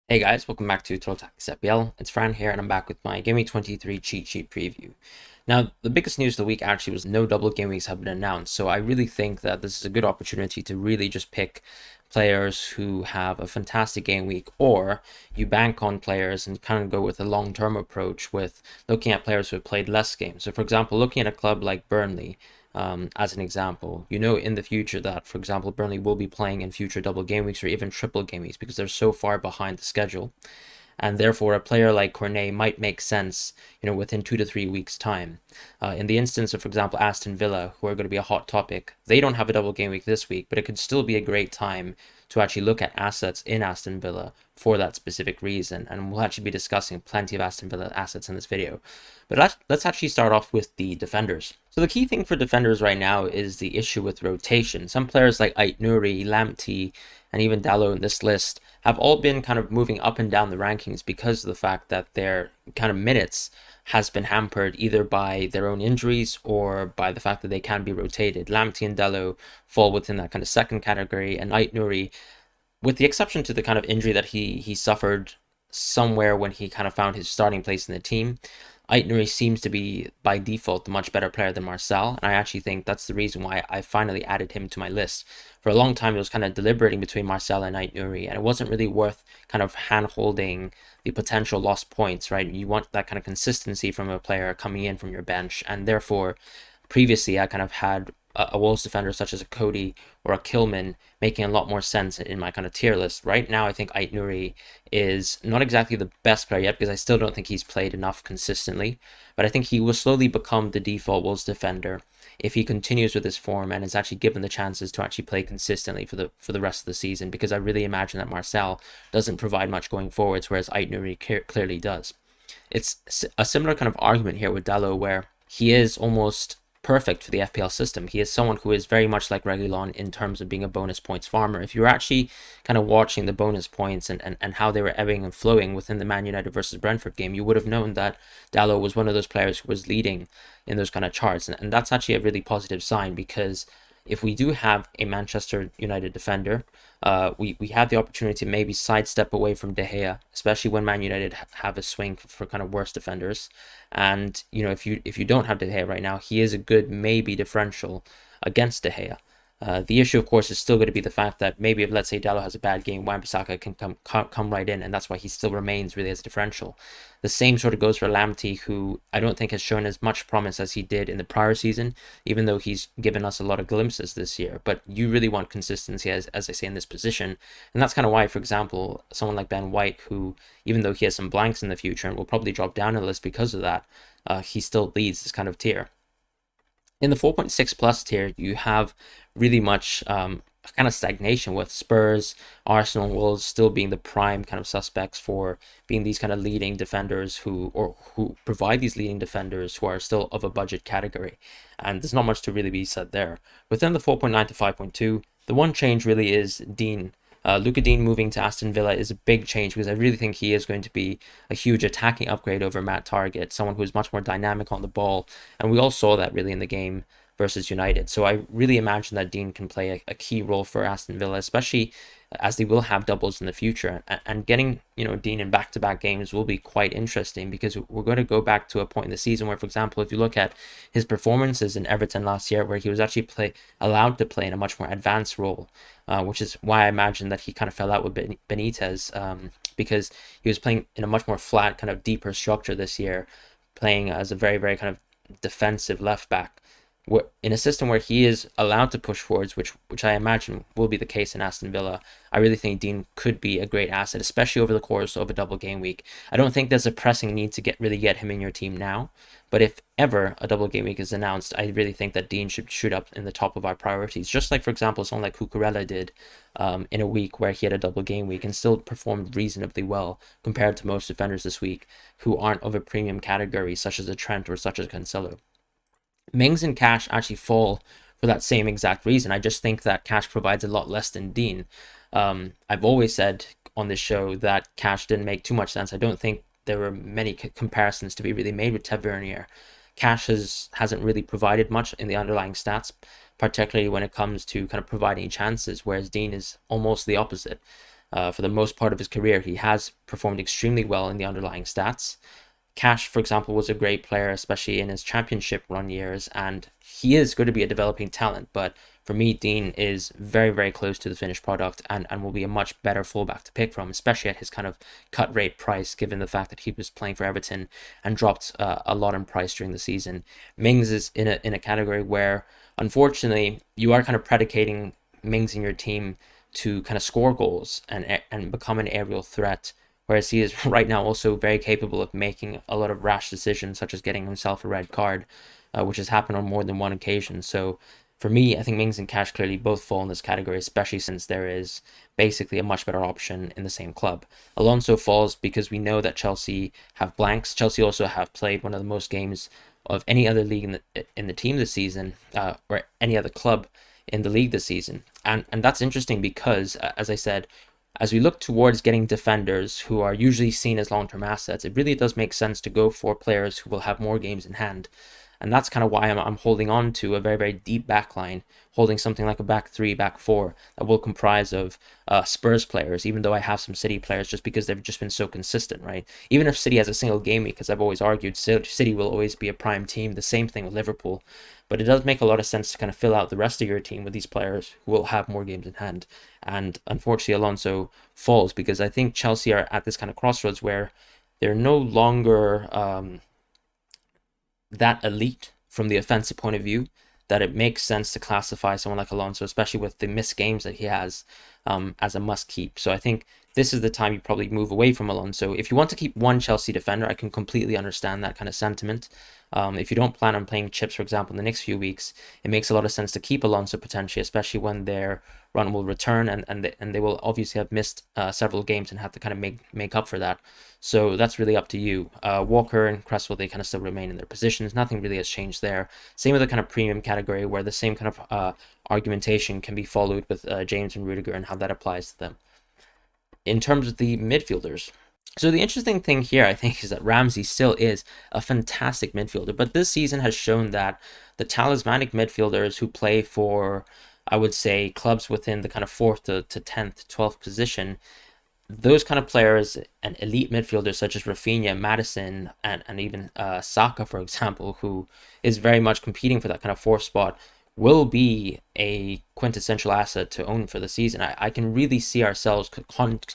Hey guys, welcome back to Total Tactics FPL. It's Fran here, and I'm back with my Gameweek 23 cheat sheet preview. Now, the biggest news of the week actually was no double game weeks have been announced, so I really think that this is a good opportunity to really just pick players who have a fantastic game week, or you bank on players and kind of go with a long-term approach with looking at players who have played less games. So, for example, looking at a club like Burnley, as an example, you know in the future that, for example, Burnley will be playing in future double game weeks or even triple game weeks because they're so far behind the schedule. And therefore, a player like Cornet might make sense, within 2 to 3 weeks' time. In the instance of, for example, Aston Villa, who are going to be a hot topic, they don't have a double game week this week, but it could still be a great time to actually look at assets in Aston Villa for that specific reason. And we'll actually be discussing plenty of Aston Villa assets in this video. But let's actually start off with the defenders. So the key thing for defenders right now is the issue with rotation. Some players like Ait-Nouri, Lamptey, and even Dalot in this list have all been kind of moving up and down the rankings because of the fact that their kind of minutes has been hampered either by their own injuries or by the fact that they can be rotated. Lamptey and Dalot fall within that kind of second category, and Ait-Nouri, with the exception to the kind of injury that he suffered somewhere when he kind of found his starting place in the team, Ait-Nouri seems to be, by default, the much better player than Marcel, and I actually think that's the reason why I finally added him to my list. For a long time, it was kind of deliberating between Marcel and Ait-Nouri, and it wasn't really worth kind of hand-holding the potential lost points, right? You want that kind of consistency from a player coming in from your bench, and therefore, previously, I kind of had a Wolves defender such as a Cody or a Kilman making a lot more sense in my kind of tier list. Right now, I think Ait-Nouri is not exactly the best player yet because I still don't think he's played enough consistently, but I think he will slowly become the default Wolves defender if he continues with his form and is actually given the chances to actually play consistently for the rest of the season, because I really imagine that Marcel doesn't provide much going forwards, whereas Ait-Nouri clearly does. It's a similar kind of argument here with Dalot, where he is almost perfect for the FPL system. He is someone who is very much like Reguilon in terms of being a bonus points farmer. If you're actually kind of watching the bonus points and how they were ebbing and flowing within the Man United versus Brentford game, you would have known that Dalot was one of those players who was leading in those kind of charts. And that's actually a really positive sign, because if we do have a Manchester United defender, we have the opportunity to maybe sidestep away from De Gea, especially when Man United have a swing for kind of worse defenders. And if you don't have De Gea right now, he is a good maybe differential against De Gea. The issue, of course, is still going to be the fact that maybe if, let's say, Dalot has a bad game, Wan-Bissaka can come right in, and that's why he still remains really as a differential. The same sort of goes for Lamptey, who I don't think has shown as much promise as he did in the prior season, even though he's given us a lot of glimpses this year. But you really want consistency, as I say, in this position, and that's kind of why, for example, someone like Ben White, who, even though he has some blanks in the future and will probably drop down in the list because of that, he still leads this kind of tier. In the 4.6 plus tier, you have really much kind of stagnation, with Spurs, Arsenal, and Wolves still being the prime kind of suspects for being these kind of leading defenders who provide these leading defenders who are still of a budget category. And there's not much to really be said there. Within the 4.9 to 5.2, the one change really is Dean. Luca Dean moving to Aston Villa is a big change, because I really think he is going to be a huge attacking upgrade over Matt Target, someone who is much more dynamic on the ball, and we all saw that really in the game versus United. So I really imagine that Dean can play a key role for Aston Villa, especially as they will have doubles in the future. And getting Dean in back-to-back games will be quite interesting, because we're going to go back to a point in the season where, for example, if you look at his performances in Everton last year, where he was actually allowed to play in a much more advanced role, which is why I imagine that he kind of fell out with Benitez, because he was playing in a much more flat, kind of deeper structure this year, playing as a very, very kind of defensive left back, in a system where he is allowed to push forwards, which I imagine will be the case in Aston Villa. I really think Dean could be a great asset, especially over the course of a double game week. I don't think there's a pressing need to get him in your team now, but if ever a double game week is announced, I really think that Dean should shoot up in the top of our priorities. Just like, for example, someone like Cucurella did in a week where he had a double game week and still performed reasonably well compared to most defenders this week who aren't of a premium category, such as a Trent or such as Cancelo. Mings and Cash actually fall for that same exact reason. I just think that Cash provides a lot less than Dean. I've always said on this show that Cash didn't make too much sense. I don't think there were many comparisons to be really made with Tavernier. Cash hasn't really provided much in the underlying stats, particularly when it comes to kind of providing chances, whereas Dean is almost the opposite. for the most part of his career, he has performed extremely well in the underlying stats. Cash, for example, was a great player, especially in his championship run years, and he is going to be a developing talent. But for me, Dean is very, very close to the finished product and will be a much better fullback to pick from, especially at his kind of cut rate price, given the fact that he was playing for Everton and dropped a lot in price during the season. Mings is in a category where, unfortunately, you are kind of predicating Mings in your team to kind of score goals and become an aerial threat, whereas he is right now also very capable of making a lot of rash decisions, such as getting himself a red card, which has happened on more than one occasion. So for me, I think Mings and Cash clearly both fall in this category, especially since there is basically a much better option in the same club. Alonso falls because we know that Chelsea have blanks. Chelsea also have played one of the most games of any other league in the team this season, or any other club in the league this season. And that's interesting because, as I said, as we look towards getting defenders who are usually seen as long-term assets, it really does make sense to go for players who will have more games in hand. And that's kind of why I'm holding on to a very, very deep back line, holding something like a back three, back four that will comprise of Spurs players, even though I have some City players just because they've just been so consistent, right? Even if City has a single game week, because I've always argued City will always be a prime team, the same thing with Liverpool. But it does make a lot of sense to kind of fill out the rest of your team with these players who will have more games in hand. And unfortunately, Alonso falls because I think Chelsea are at this kind of crossroads where they're no longer that elite from the offensive point of view that it makes sense to classify someone like Alonso, especially with the missed games that he has, as a must keep. So I think this is the time you probably move away from Alonso. If you want to keep one Chelsea defender, I can completely understand that kind of sentiment. If you don't plan on playing chips, for example, in the next few weeks, it makes a lot of sense to keep Alonso potentially, especially when their run will return and they will obviously have missed several games and have to kind of make up for that. So that's really up to you. Walker and Cresswell, they kind of still remain in their positions. Nothing really has changed there. Same with the kind of premium category where the same kind of argumentation can be followed with James and Rudiger and how that applies to them. In terms of the midfielders, so the interesting thing here, I think, is that Ramsey still is a fantastic midfielder, but this season has shown that the talismanic midfielders who play for, I would say, clubs within the kind of 4th to 10th, 12th position, those kind of players and elite midfielders such as Rafinha, Maddison, and even Saka, for example, who is very much competing for that kind of 4th spot, will be a quintessential asset to own for the season. I can really see ourselves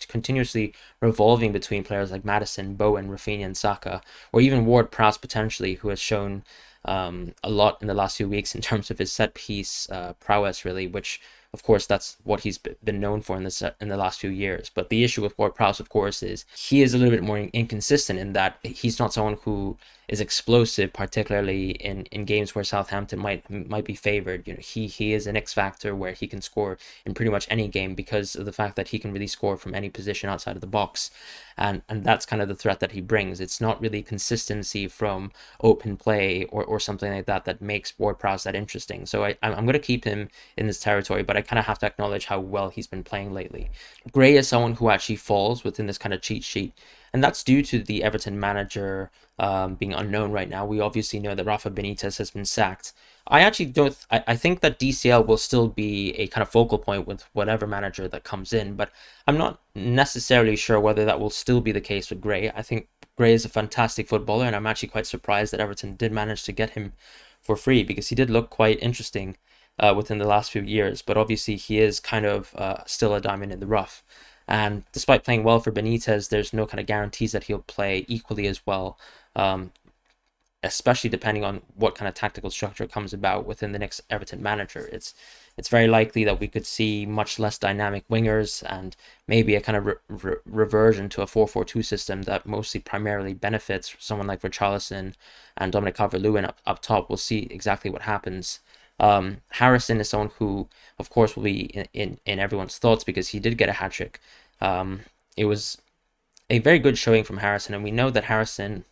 continuously revolving between players like Maddison, Bowen, Rafinha, and Saka, or even Ward-Prowse potentially, who has shown a lot in the last few weeks in terms of his set piece prowess, really, which of course that's what he's been known for in the last few years. But the issue with Ward-Prowse, of course, is he is a little bit more inconsistent in that he's not someone who is explosive, particularly in games where Southampton might be favored. You know, he is an X factor where he can score in pretty much any game because of the fact that he can really score from any position outside of the box, and that's kind of the threat that he brings. It's not really consistency from open play or something like that makes Ward-Prowse that interesting. So I'm going to keep him in this territory, but I kind of have to acknowledge how well he's been playing lately. Gray is someone who actually falls within this kind of cheat sheet, and that's due to the Everton manager being unknown right now. We obviously know that Rafa Benitez has been sacked. I actually don't. I think that DCL will still be a kind of focal point with whatever manager that comes in, but I'm not necessarily sure whether that will still be the case with Gray. I think Gray is a fantastic footballer, and I'm actually quite surprised that Everton did manage to get him for free because he did look quite interesting within the last few years. But obviously, he is kind of still a diamond in the rough. And despite playing well for Benitez, there's no kind of guarantees that he'll play equally as well, especially depending on what kind of tactical structure comes about within the next Everton manager. It's very likely that we could see much less dynamic wingers and maybe a kind of reversion to a 4-4-2 system that mostly primarily benefits someone like Richarlison and Dominic Calvert-Lewin up top. We'll see exactly what happens. Harrison is someone who, of course, will be in everyone's thoughts because he did get a hat-trick. It was a very good showing from Harrison, and we know that Harrison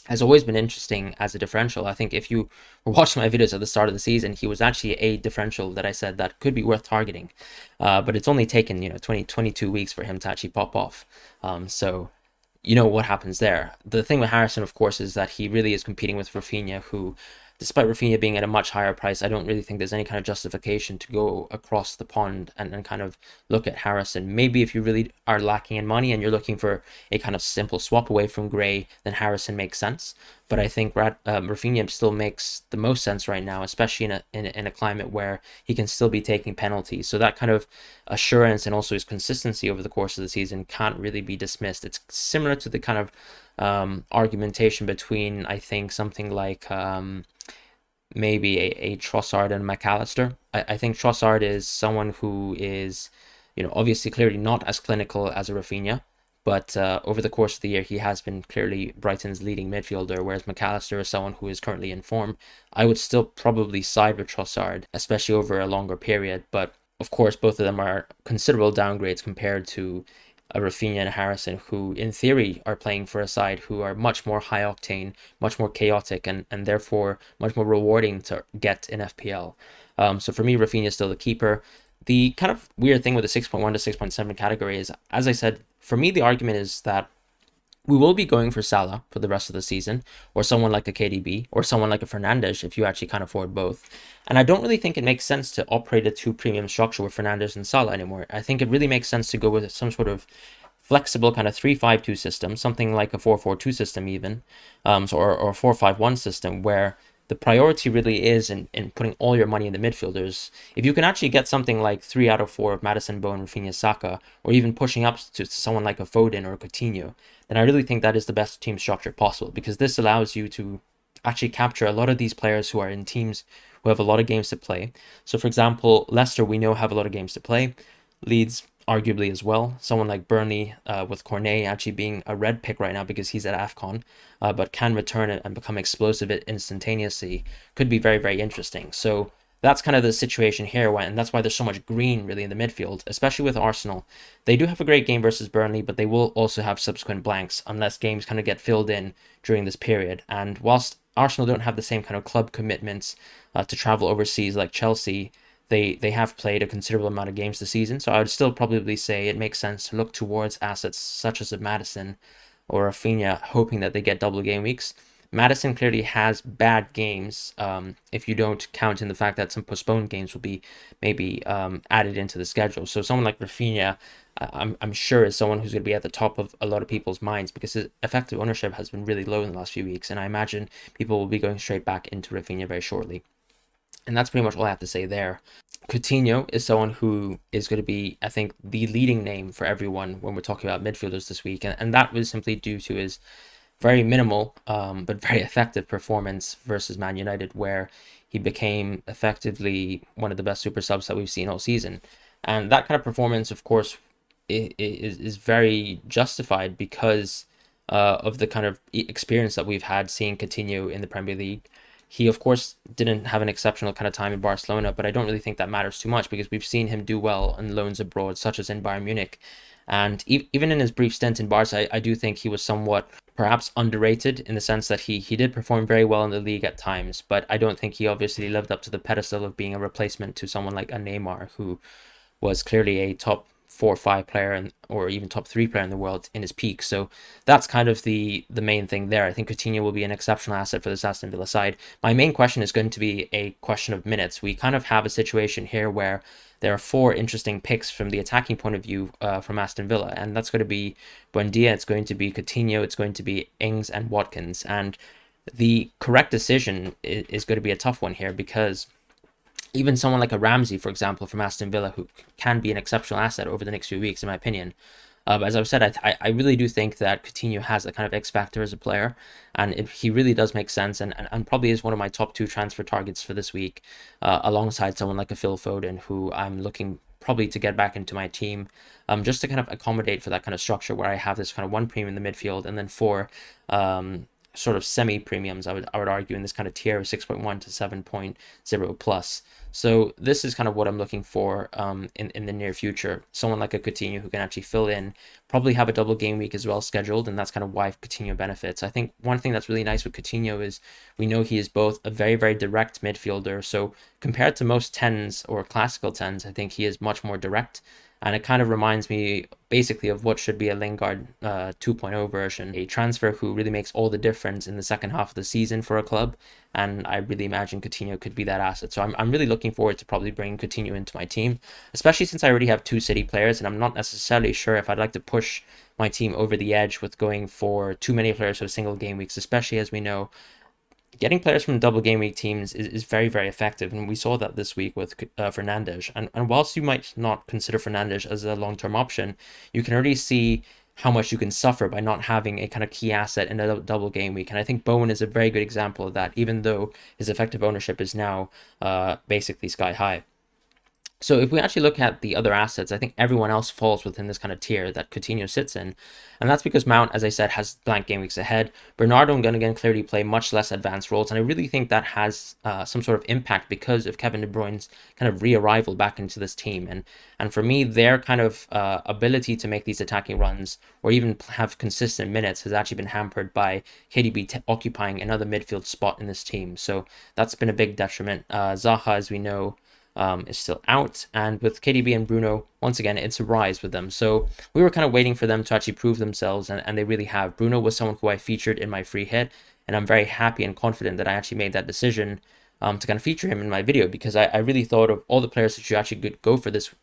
has always been interesting as a differential. I think if you were watching my videos at the start of the season, he was actually a differential that I said that could be worth targeting. But it's only taken 22 weeks for him to actually pop off. So you know what happens there. The thing with Harrison, of course, is that he really is competing with Rafinha, who despite Rafinha being at a much higher price, I don't really think there's any kind of justification to go across the pond and kind of look at Harrison. Maybe if you really are lacking in money and you're looking for a kind of simple swap away from Gray, then Harrison makes sense. But I think Rafinha still makes the most sense right now, especially in a climate where he can still be taking penalties. So that kind of assurance and also his consistency over the course of the season can't really be dismissed. It's similar to the kind of argumentation between, I think, something like maybe a Trossard and McAllister. I think Trossard is someone who is, obviously clearly not as clinical as a Rafinha, but over the course of the year, he has been clearly Brighton's leading midfielder, whereas McAllister is someone who is currently in form. I would still probably side with Trossard, especially over a longer period, but of course, both of them are considerable downgrades compared to a Rafinha and Harrison, who in theory are playing for a side who are much more high octane, much more chaotic, and therefore much more rewarding to get in FPL. So for me, Rafinha is still the keeper. The kind of weird thing with the 6.1 to 6.7 category is, as I said, for me, the argument is that we will be going for Salah for the rest of the season, or someone like a KDB, or someone like a Fernandes if you actually can't afford both. And I don't really think it makes sense to operate a two premium structure with Fernandes and Salah anymore. I think it really makes sense to go with some sort of flexible kind of 3-5-2 system, something like a 4-4-2 system even, or a 4-5-1 system where the priority really is in putting all your money in the midfielders. If you can actually get something like 3 out of 4 of Maddison, Bowen, Rafinha, Saka, or even pushing up to someone like a Foden or a Coutinho, then I really think that is the best team structure possible, because this allows you to actually capture a lot of these players who are in teams who have a lot of games to play. So for example, Leicester, we know, have a lot of games to play. Leeds arguably as well. Someone like Burnley, with Cornet actually being a red pick right now because he's at AFCON, but can return it and become explosive instantaneously, could be very, very interesting. So that's kind of the situation here, and that's why there's so much green really in the midfield, especially with Arsenal. They do have a great game versus Burnley, but they will also have subsequent blanks unless games kind of get filled in during this period. And whilst Arsenal don't have the same kind of club commitments to travel overseas like Chelsea, they have played a considerable amount of games this season, so I would still probably say it makes sense to look towards assets such as a Maddison or a Rafinha, hoping that they get double game weeks. Maddison clearly has bad games, if you don't count in the fact that some postponed games will be maybe added into the schedule. So someone like Rafinha, I'm sure is someone who's going to be at the top of a lot of people's minds, because his effective ownership has been really low in the last few weeks, and I imagine people will be going straight back into Rafinha very shortly. And that's pretty much all I have to say there. Coutinho is someone who is going to be, I think, the leading name for everyone when we're talking about midfielders this week. And that was simply due to his very minimal, but very effective performance versus Man United, where he became effectively one of the best super subs that we've seen all season. And that kind of performance, of course, is very justified because of the kind of experience that we've had seeing Coutinho in the Premier League. He, of course, didn't have an exceptional kind of time in Barcelona, but I don't really think that matters too much because we've seen him do well on loans abroad, such as in Bayern Munich. And even in his brief stint in Barca, I do think he was somewhat perhaps underrated in the sense that he did perform very well in the league at times, but I don't think he obviously lived up to the pedestal of being a replacement to someone like a Neymar, who was clearly a top 4 or 5 player or even top 3 player in the world in his peak. So that's kind of the main thing there. I think Coutinho will be an exceptional asset for this Aston Villa side. My main question is going to be a question of minutes. We kind of have a situation here where there are 4 interesting picks from the attacking point of view from Aston Villa, and that's going to be Buendia, it's going to be Coutinho, it's going to be Ings and Watkins. And the correct decision is going to be a tough one here, because even someone like a Ramsey, for example, from Aston Villa, who can be an exceptional asset over the next few weeks, in my opinion. But as I've said, I really do think that Coutinho has a kind of X factor as a player, and he really does make sense, and probably is one of my top 2 transfer targets for this week, alongside someone like a Phil Foden, who I'm looking probably to get back into my team, just to kind of accommodate for that kind of structure where I have this kind of 1 premium in the midfield and then 4 sort of semi-premiums, I would argue, in this kind of tier of 6.1 to 7.0 plus. So this is kind of what I'm looking for in the near future. Someone like a Coutinho who can actually fill in, probably have a double game week as well scheduled, and that's kind of why Coutinho benefits. I think one thing that's really nice with Coutinho is we know he is both a very, very direct midfielder. So compared to most 10s or classical 10s, I think he is much more direct. And it kind of reminds me basically of what should be a Lingard 2.0 version, a transfer who really makes all the difference in the second half of the season for a club. And I really imagine Coutinho could be that asset. So I'm really looking forward to probably bringing Coutinho into my team, especially since I already have two City players, and I'm not necessarily sure if I'd like to push my team over the edge with going for too many players for single game weeks, especially as we know getting players from double game week teams is very, very effective. And we saw that this week with Fernandes. And whilst you might not consider Fernandes as a long-term option, you can already see how much you can suffer by not having a kind of key asset in a double game week. And I think Bowen is a very good example of that, even though his effective ownership is now basically sky high. So if we actually look at the other assets, I think everyone else falls within this kind of tier that Coutinho sits in. And that's because Mount, as I said, has blank game weeks ahead. Bernardo and Gundogan clearly play much less advanced roles. And I really think that has some sort of impact because of Kevin De Bruyne's kind of re-arrival back into this team. And for me, their kind of ability to make these attacking runs or even have consistent minutes has actually been hampered by KDB occupying another midfield spot in this team. So that's been a big detriment. Zaha, as we know, is still out, and with KDB and Bruno, once again, it's a rise with them. So we were kind of waiting for them to actually prove themselves, and they really have. Bruno was someone who I featured in my free hit, and I'm very happy and confident that I actually made that decision to kind of feature him in my video, because I really thought of all the players that you actually could go for this,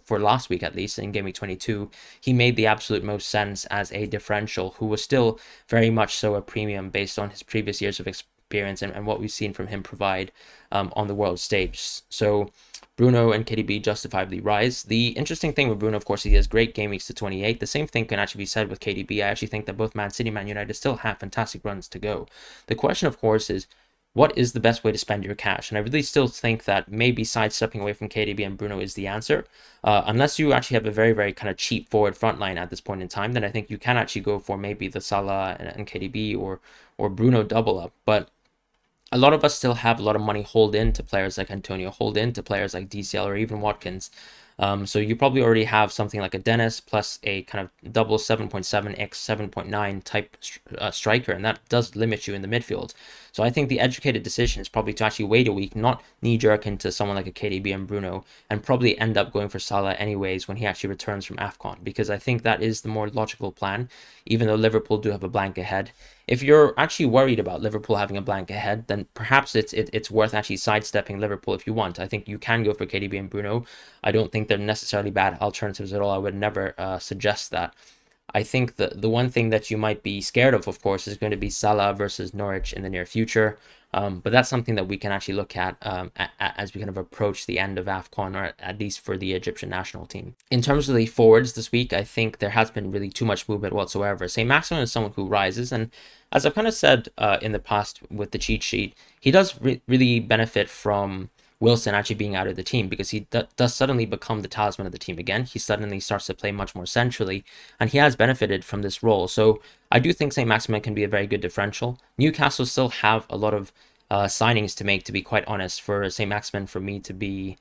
for last week at least, in Gameweek 22, he made the absolute most sense as a differential who was still very much so a premium based on his previous years of experience and what we've seen from him provide on the world stage. So Bruno and KDB justifiably rise. The interesting thing with Bruno, of course, he has great game weeks to 28. The same thing can actually be said with KDB. I actually think that both Man City and Man United still have fantastic runs to go. The question, of course, is what is the best way to spend your cash? And I really still think that maybe sidestepping away from KDB and Bruno is the answer. Unless you actually have a very, very kind of cheap forward front line at this point in time, then I think you can actually go for maybe the Salah and KDB or Bruno double up. But a lot of us still have a lot of money hold in to players like Antonio, hold in to players like DCL or even Watkins. So you probably already have something like a Dennis plus a kind of double 7.7x 7.9 type striker, and that does limit you in the midfield. So I think the educated decision is probably to actually wait a week, not knee-jerk into someone like a KDB and Bruno, and probably end up going for Salah anyways when he actually returns from AFCON, because I think that is the more logical plan, even though Liverpool do have a blank ahead. If you're actually worried about Liverpool having a blank ahead, then perhaps it's worth actually sidestepping Liverpool if you want. I think you can go for KDB and Bruno. I don't think they're necessarily bad alternatives at all. I would never suggest that. I think the one thing that you might be scared of course, is going to be Salah versus Norwich in the near future. But that's something that we can actually look at as we kind of approach the end of AFCON, or at least for the Egyptian national team. In terms of the forwards this week, I think there has been really too much movement whatsoever. St. Maximin is someone who rises, and as I've kind of said in the past with the cheat sheet, he does really benefit from Wilson actually being out of the team, because he does suddenly become the talisman of the team again. He suddenly starts to play much more centrally, and he has benefited from this role. So I do think St. Maximin can be a very good differential. Newcastle still have a lot of signings to make, to be quite honest, for St. Maximin for me to be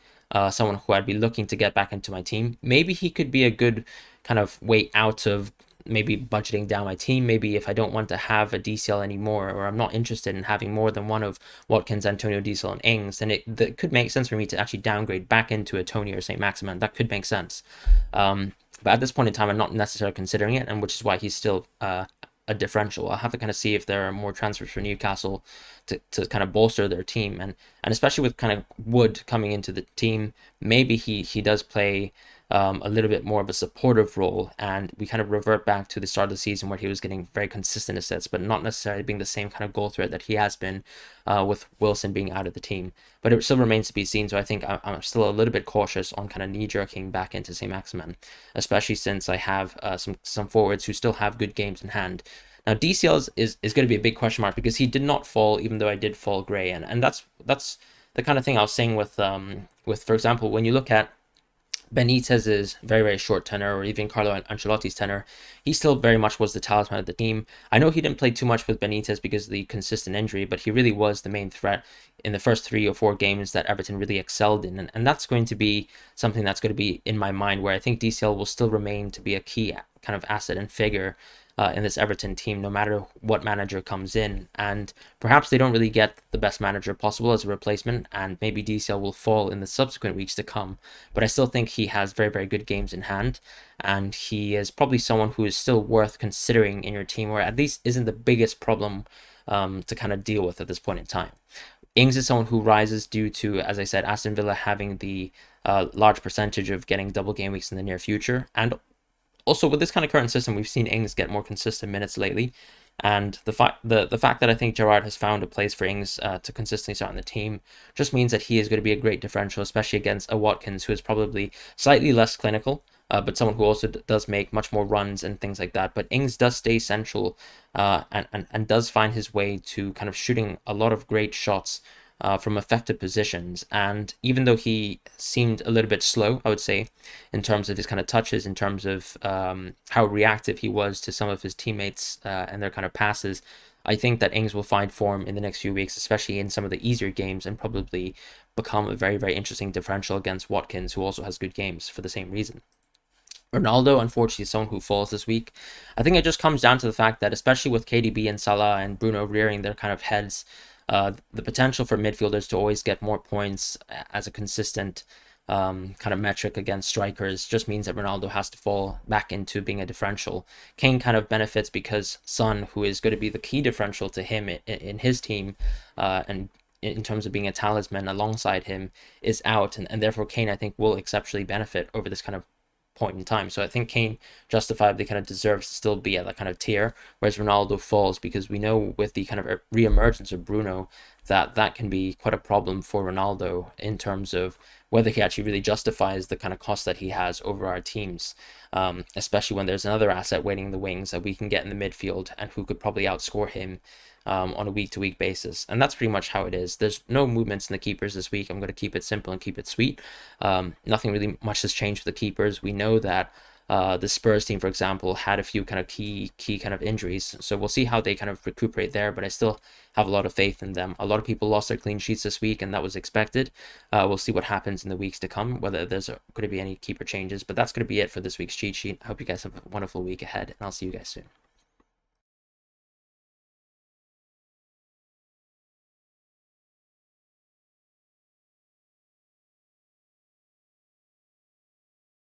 someone who I'd be looking to get back into my team. Maybe he could be a good kind of way out of maybe budgeting down my team. Maybe if I don't want to have a DCL anymore, or I'm not interested in having more than one of Watkins, Antonio, DCL, and Ings, then it could make sense for me to actually downgrade back into a Tony or St. Maximin. That could make sense. But at this point in time, I'm not necessarily considering it, and which is why he's still a differential. I'll have to kind of see if there are more transfers for Newcastle to kind of bolster their team, and especially with kind of Wood coming into the team, maybe he does play a little bit more of a supportive role, and we kind of revert back to the start of the season where he was getting very consistent assists, but not necessarily being the same kind of goal threat that he has been with Wilson being out of the team. But it still remains to be seen, so I think I'm still a little bit cautious on kind of knee-jerking back into St. Maximin, especially since I have some forwards who still have good games in hand. Now, DCL is going to be a big question mark, because he did not fall, even though I did fall grey, and that's the kind of thing I was saying with for example, when you look at Benitez's very, very short tenure, or even Carlo Ancelotti's tenure, he still very much was the talisman of the team. I know he didn't play too much with Benitez because of the consistent injury, but he really was the main threat in the first 3 or 4 games that Everton really excelled in. And that's going to be something that's going to be in my mind, where I think DCL will still remain to be a key kind of asset and figure in this Everton team, no matter what manager comes in. And perhaps they don't really get the best manager possible as a replacement, and maybe DCL will fall in the subsequent weeks to come. But I still think he has very, very good games in hand, and he is probably someone who is still worth considering in your team, or at least isn't the biggest problem to kind of deal with at this point in time. Ings is someone who rises due to, as I said, Aston Villa having the large percentage of getting double game weeks in the near future. And also with this kind of current system, we've seen Ings get more consistent minutes lately. And the fact that I think Gerrard has found a place for Ings to consistently start on the team just means that he is going to be a great differential, especially against a Watkins who is probably slightly less clinical, but someone who also does make much more runs and things like that. But Ings does stay central and does find his way to kind of shooting a lot of great shots from effective positions. And even though he seemed a little bit slow, I would say, in terms of his kind of touches, in terms of how reactive he was to some of his teammates and their kind of passes, I think that Ings will find form in the next few weeks, especially in some of the easier games, and probably become a very, very interesting differential against Watkins, who also has good games for the same reason. Ronaldo, unfortunately, is someone who falls this week. I think it just comes down to the fact that, especially with KDB and Salah and Bruno rearing their kind of heads, the potential for midfielders to always get more points as a consistent kind of metric against strikers just means that Ronaldo has to fall back into being a differential. Kane kind of benefits because Son, who is going to be the key differential to him in his team, and in terms of being a talisman alongside him, is out, and therefore Kane, I think, will exceptionally benefit over this kind of point in time. So I think Kane justifiably kind of deserves to still be at that kind of tier, whereas Ronaldo falls because we know with the kind of re-emergence of Bruno that can be quite a problem for Ronaldo in terms of whether he actually really justifies the kind of cost that he has over our teams, especially when there's another asset waiting in the wings that we can get in the midfield and who could probably outscore him on a week-to-week basis. And that's pretty much how it is. There's no movements in the keepers this week. I'm going to keep it simple and keep it sweet. Nothing really much has changed for the keepers. We know that the Spurs team, for example, had a few kind of key kind of injuries. So we'll see how they kind of recuperate there, but I still have a lot of faith in them. A lot of people lost their clean sheets this week, and that was expected. We'll see what happens in the weeks to come, whether there's going to be any keeper changes. But that's going to be it for this week's cheat sheet. I hope you guys have a wonderful week ahead, and I'll see you guys soon.